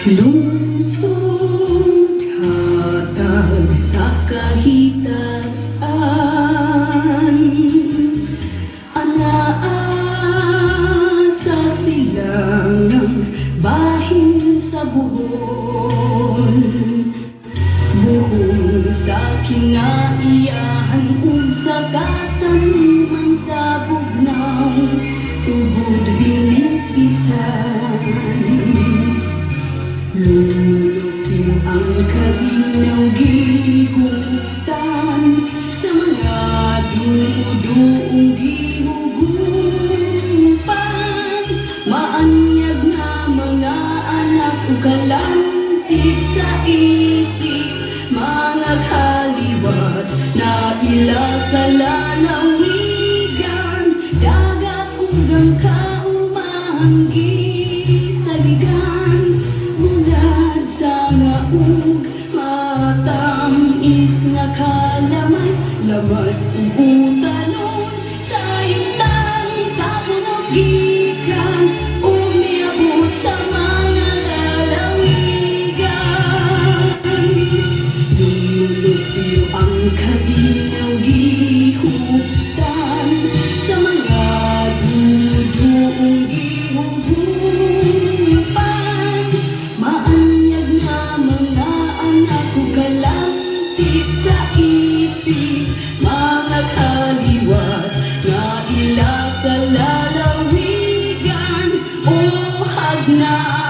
Lungsod hatag sa kahitasan, anaasa silang bahin sa buhon. Buhon sa kinaiyahan kung sa katanungan sa bugnaw, tubod binis-bisan. Lulutin ang kalinaw gihugtan sa mga dumuduong gihugupan. Maanyag na mga anak o kalantig sa isip, mga kaliwat na ila sa lalawigan, dagat hanggang kaumanggi sa ligan. Bulad sa ngaug matamis na kalamay, labas ug utanon sa yutan kapunagikan, umiabot sa mga lalawigan. Lulupyo ang kalinaw gihugtan sa mga dumuduong gihugupan. Maanyag na mga anak o kalantig sa isip, mga kaliwat na ila sa lalawigan, o hagna